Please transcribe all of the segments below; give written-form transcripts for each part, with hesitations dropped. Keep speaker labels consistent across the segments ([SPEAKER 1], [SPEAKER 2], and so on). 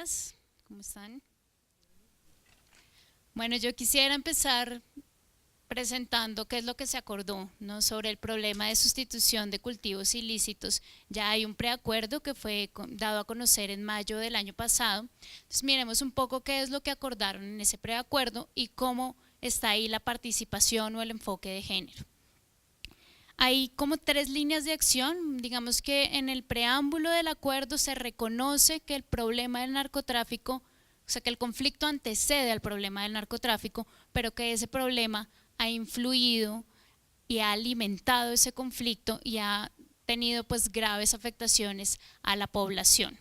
[SPEAKER 1] días, ¿cómo están? Bueno, yo quisiera empezar presentando qué es lo que se acordó, ¿no? Sobre el problema de sustitución de cultivos ilícitos. Ya hay un preacuerdo que fue dado a conocer en mayo del año pasado. Entonces miremos un poco qué es lo que acordaron en ese preacuerdo y cómo está ahí la participación o el enfoque de género. Hay como tres líneas de acción. Digamos que en el preámbulo del acuerdo se reconoce que el problema del narcotráfico, o sea, que el conflicto antecede al problema del narcotráfico, pero que ese problema ha influido y ha alimentado ese conflicto y ha tenido pues graves afectaciones a la población.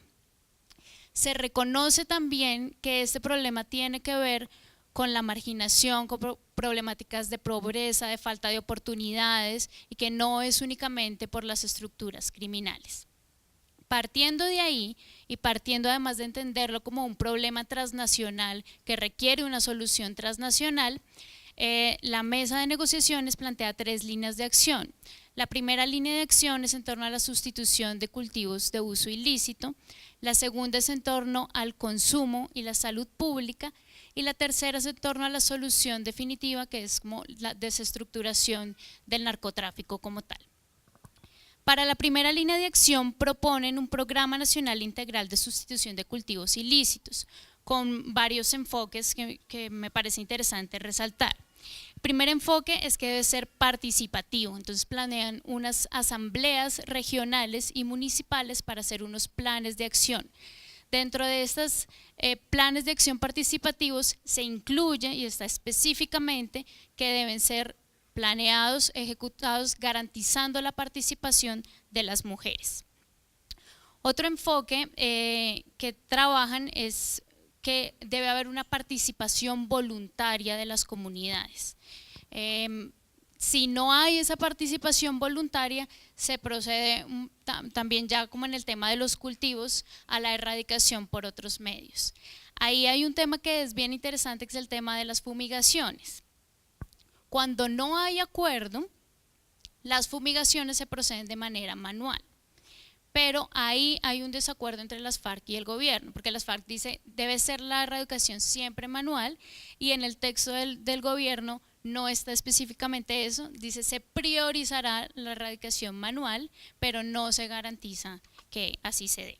[SPEAKER 1] Se reconoce también que este problema tiene que ver con la marginación, con problemáticas de pobreza, de falta de oportunidades y que no es únicamente por las estructuras criminales. Partiendo de ahí y partiendo además de entenderlo como un problema transnacional que requiere una solución transnacional, la mesa de negociaciones plantea tres líneas de acción. La primera línea de acción es en torno a la sustitución de cultivos de uso ilícito, la segunda es en torno al consumo y la salud pública y la tercera es en torno a la solución definitiva, que es como la desestructuración del narcotráfico como tal. Para la primera línea de acción proponen un programa nacional integral de sustitución de cultivos ilícitos con varios enfoques que me parece interesante resaltar. El primer enfoque es que debe ser participativo, entonces planean unas asambleas regionales y municipales para hacer unos planes de acción. Dentro de estos planes de acción participativos se incluye y está específicamente que deben ser planeados, ejecutados, garantizando la participación de las mujeres. Otro enfoque que trabajan es que debe haber una participación voluntaria de las comunidades. Si no hay esa participación voluntaria, se procede también ya como en el tema de los cultivos a la erradicación por otros medios. Ahí hay un tema que es bien interesante, que es el tema de las fumigaciones. Cuando no hay acuerdo, las fumigaciones se proceden de manera manual. Pero ahí hay un desacuerdo entre las FARC y el gobierno, porque las FARC dice debe ser la erradicación siempre manual y en el texto del gobierno no está específicamente eso, dice se priorizará la erradicación manual, pero no se garantiza que así se dé.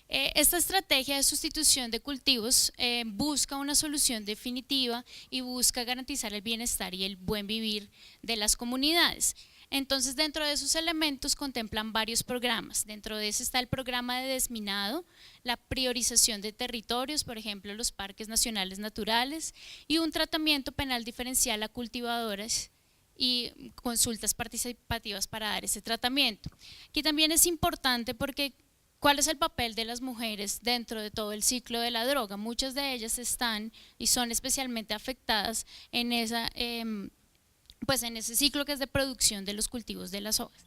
[SPEAKER 1] Esta estrategia de sustitución de cultivos busca una solución definitiva y busca garantizar el bienestar y el buen vivir de las comunidades. Entonces dentro de esos elementos contemplan varios programas. Dentro de ese está el programa de desminado, la priorización de territorios, por ejemplo los parques nacionales naturales, y un tratamiento penal diferencial a cultivadoras y consultas participativas para dar ese tratamiento. Aquí también es importante porque ¿cuál es el papel de las mujeres dentro de todo el ciclo de la droga? Muchas de ellas están y son especialmente afectadas en ese ciclo que es de producción de los cultivos de las hojas.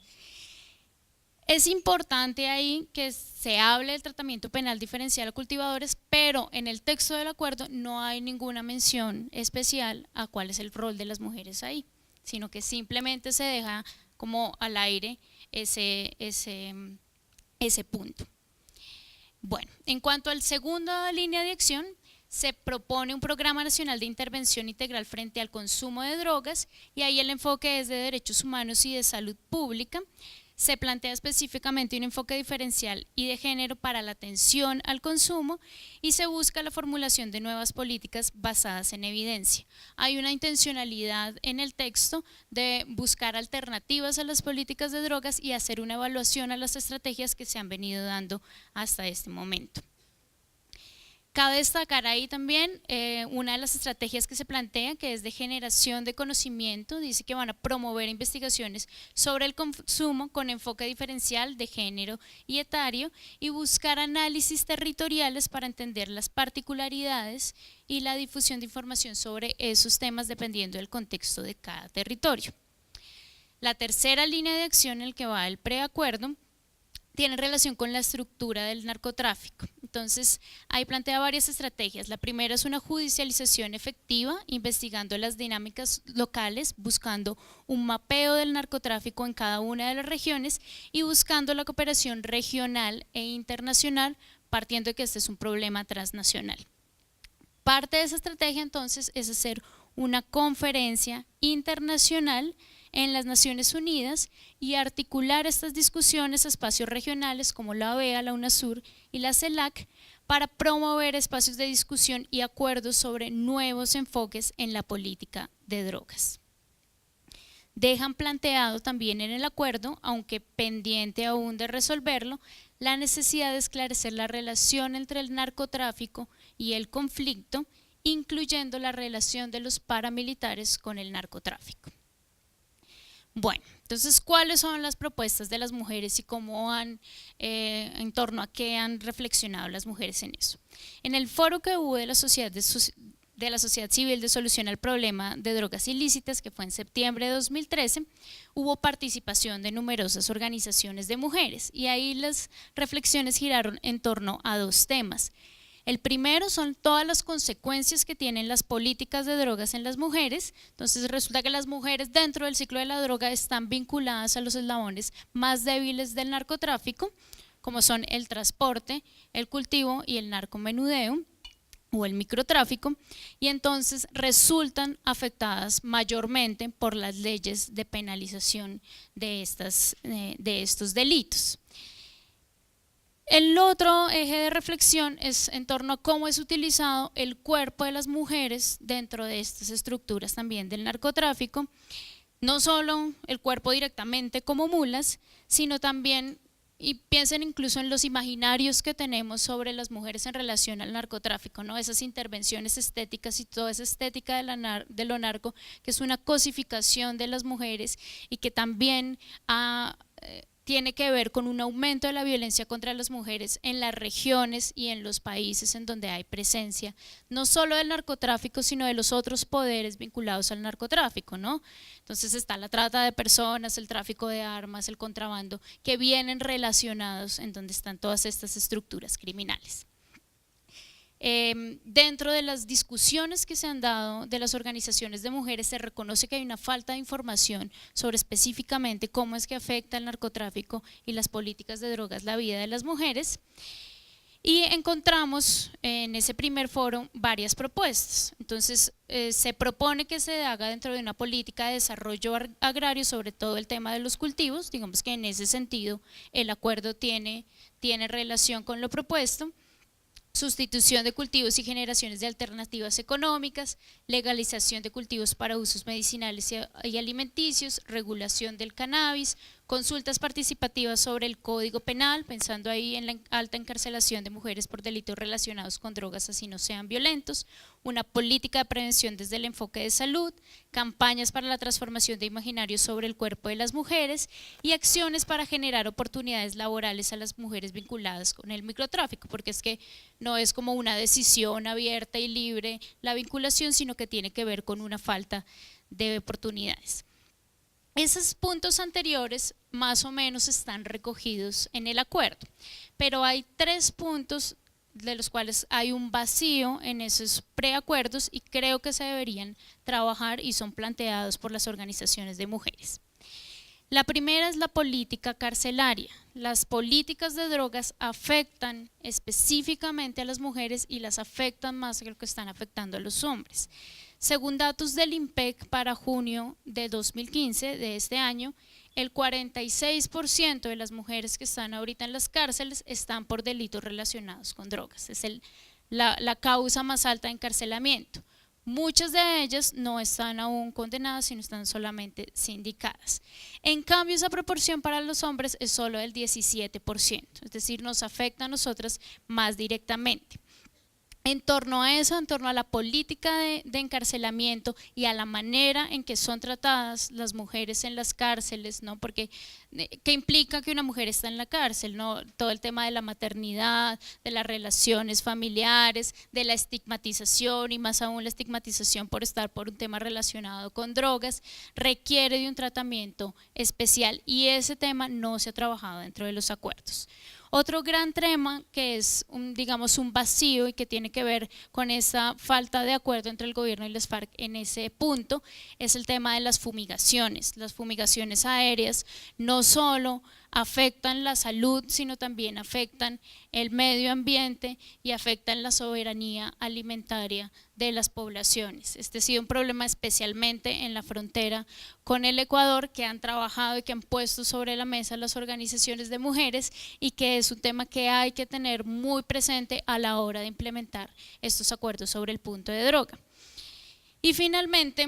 [SPEAKER 1] Es importante ahí que se hable del tratamiento penal diferencial a cultivadores, pero en el texto del acuerdo no hay ninguna mención especial a cuál es el rol de las mujeres ahí, sino que simplemente se deja como al aire ese punto. Bueno, en cuanto a la segunda línea de acción, se propone un programa nacional de intervención integral frente al consumo de drogas y ahí el enfoque es de derechos humanos y de salud pública. Se plantea específicamente un enfoque diferencial y de género para la atención al consumo y se busca la formulación de nuevas políticas basadas en evidencia. Hay una intencionalidad en el texto de buscar alternativas a las políticas de drogas y hacer una evaluación a las estrategias que se han venido dando hasta este momento. Cabe destacar ahí también una de las estrategias que se plantea, que es de generación de conocimiento. Dice que van a promover investigaciones sobre el consumo con enfoque diferencial de género y etario y buscar análisis territoriales para entender las particularidades y la difusión de información sobre esos temas dependiendo del contexto de cada territorio. La tercera línea de acción en la que va el preacuerdo tiene relación con la estructura del narcotráfico. Entonces, ahí plantea varias estrategias. La primera es una judicialización efectiva, investigando las dinámicas locales, buscando un mapeo del narcotráfico en cada una de las regiones y buscando la cooperación regional e internacional partiendo de que este es un problema transnacional. Parte de esa estrategia entonces es hacer una conferencia internacional en las Naciones Unidas y articular estas discusiones a espacios regionales como la OEA, la UNASUR y la CELAC para promover espacios de discusión y acuerdos sobre nuevos enfoques en la política de drogas. Dejan planteado también en el acuerdo, aunque pendiente aún de resolverlo, la necesidad de esclarecer la relación entre el narcotráfico y el conflicto, incluyendo la relación de los paramilitares con el narcotráfico. Bueno, entonces, ¿cuáles son las propuestas de las mujeres y cómo en torno a qué han reflexionado las mujeres en eso? En el foro que hubo de la sociedad civil de solución al problema de drogas ilícitas, que fue en septiembre de 2013, hubo participación de numerosas organizaciones de mujeres y ahí las reflexiones giraron en torno a dos temas. El primero son todas las consecuencias que tienen las políticas de drogas en las mujeres. Entonces resulta que las mujeres dentro del ciclo de la droga están vinculadas a los eslabones más débiles del narcotráfico, como son el transporte, el cultivo y el narcomenudeo o el microtráfico, y entonces resultan afectadas mayormente por las leyes de penalización de estos delitos. El otro eje de reflexión es en torno a cómo es utilizado el cuerpo de las mujeres dentro de estas estructuras también del narcotráfico, no solo el cuerpo directamente como mulas, sino también, y piensen incluso en los imaginarios que tenemos sobre las mujeres en relación al narcotráfico, ¿no? Esas intervenciones estéticas y toda esa estética de lo narco, que es una cosificación de las mujeres y que también tiene que ver con un aumento de la violencia contra las mujeres en las regiones y en los países en donde hay presencia, no solo del narcotráfico, sino de los otros poderes vinculados al narcotráfico, ¿no? Entonces está la trata de personas, el tráfico de armas, el contrabando, que vienen relacionados en donde están todas estas estructuras criminales. Dentro de las discusiones que se han dado de las organizaciones de mujeres se reconoce que hay una falta de información sobre específicamente cómo es que afecta el narcotráfico y las políticas de drogas la vida de las mujeres, y encontramos en ese primer foro varias propuestas. Entonces se propone que se haga dentro de una política de desarrollo agrario sobre todo el tema de los cultivos, digamos que en ese sentido el acuerdo tiene relación con lo propuesto. Sustitución de cultivos y generaciones de alternativas económicas, legalización de cultivos para usos medicinales y alimenticios, regulación del cannabis, consultas participativas sobre el Código Penal, pensando ahí en la alta encarcelación de mujeres por delitos relacionados con drogas así no sean violentos, una política de prevención desde el enfoque de salud, campañas para la transformación de imaginarios sobre el cuerpo de las mujeres y acciones para generar oportunidades laborales a las mujeres vinculadas con el microtráfico, porque es que no es como una decisión abierta y libre la vinculación, sino que tiene que ver con una falta de oportunidades. Esos puntos anteriores más o menos están recogidos en el acuerdo, pero hay 3 puntos de los cuales hay un vacío en esos preacuerdos y creo que se deberían trabajar y son planteados por las organizaciones de mujeres. La primera es la política carcelaria. Las políticas de drogas afectan específicamente a las mujeres y las afectan más que lo que están afectando a los hombres. Según datos del INPEC para junio de 2015, de este año, el 46% de las mujeres que están ahorita en las cárceles están por delitos relacionados con drogas. Es la causa más alta de encarcelamiento. Muchas de ellas no están aún condenadas, sino están solamente sindicadas. En cambio, esa proporción para los hombres es solo del 17%, es decir, nos afecta a nosotras más directamente. En torno a eso, en torno a la política de encarcelamiento y a la manera en que son tratadas las mujeres en las cárceles, ¿no? Porque ¿qué implica que una mujer está en la cárcel? ¿No? Todo el tema de la maternidad, de las relaciones familiares, de la estigmatización y más aún la estigmatización por estar por un tema relacionado con drogas, requiere de un tratamiento especial y ese tema no se ha trabajado dentro de los acuerdos. Otro gran tema que es digamos un vacío y que tiene que ver con esa falta de acuerdo entre el gobierno y las FARC en ese punto es el tema de las fumigaciones. Las fumigaciones aéreas no solo afectan la salud, sino también afectan el medio ambiente y afectan la soberanía alimentaria de las poblaciones. Este ha sido un problema especialmente en la frontera con el Ecuador, que han trabajado y que han puesto sobre la mesa las organizaciones de mujeres, y que es un tema que hay que tener muy presente a la hora de implementar estos acuerdos sobre el punto de droga. Y finalmente,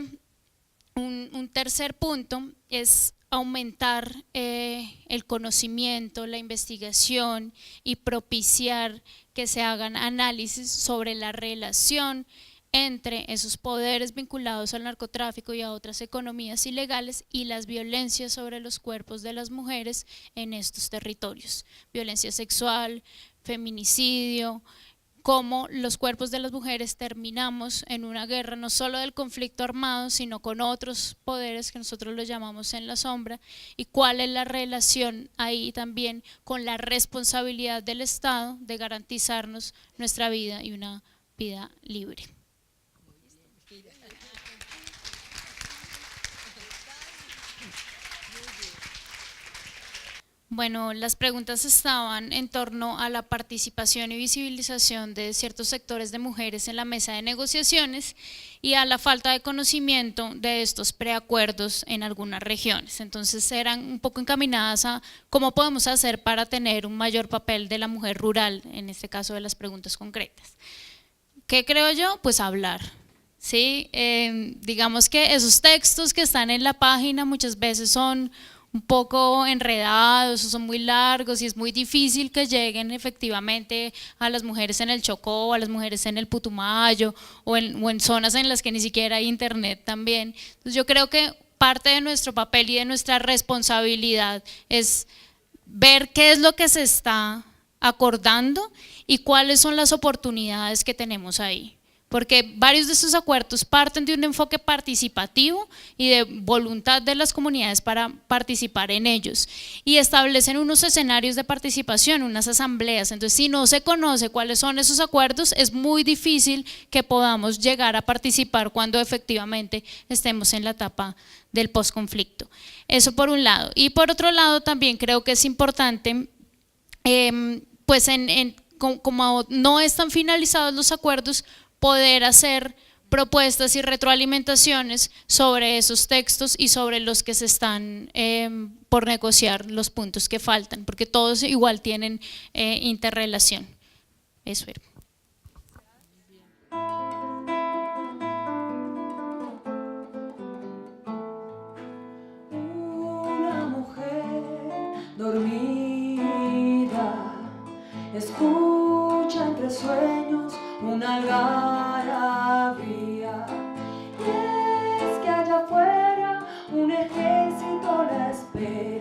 [SPEAKER 1] un tercer punto es aumentar el conocimiento, la investigación y propiciar que se hagan análisis sobre la relación entre esos poderes vinculados al narcotráfico y a otras economías ilegales y las violencias sobre los cuerpos de las mujeres en estos territorios. Violencia sexual, feminicidio, cómo los cuerpos de las mujeres terminamos en una guerra, no solo del conflicto armado, sino con otros poderes que nosotros los llamamos en la sombra, y cuál es la relación ahí también con la responsabilidad del Estado de garantizarnos nuestra vida y una vida libre. Bueno, las preguntas estaban en torno a la participación y visibilización de ciertos sectores de mujeres en la mesa de negociaciones y a la falta de conocimiento de estos preacuerdos en algunas regiones. Entonces eran un poco encaminadas a cómo podemos hacer para tener un mayor papel de la mujer rural, en este caso de las preguntas concretas. ¿Qué creo yo? Pues hablar. ¿Sí? Digamos que esos textos que están en la página muchas veces son un poco enredados o son muy largos y es muy difícil que lleguen efectivamente a las mujeres en el Chocó, a las mujeres en el Putumayo o en zonas en las que ni siquiera hay internet también. Entonces yo creo que parte de nuestro papel y de nuestra responsabilidad es ver qué es lo que se está acordando y cuáles son las oportunidades que tenemos ahí. Porque varios de estos acuerdos parten de un enfoque participativo y de voluntad de las comunidades para participar en ellos, y establecen unos escenarios de participación, unas asambleas. Entonces, si no se conoce cuáles son esos acuerdos, es muy difícil que podamos llegar a participar cuando efectivamente estemos en la etapa del posconflicto. Eso por un lado. Y por otro lado, también creo que es importante, pues como no están finalizados los acuerdos, poder hacer propuestas y retroalimentaciones sobre esos textos y sobre los que se están por negociar, los puntos que faltan, porque todos igual tienen interrelación. Eso era.
[SPEAKER 2] Una mujer dormida escucha entre sueños una algarabía, y es que allá afuera un ejército la espera.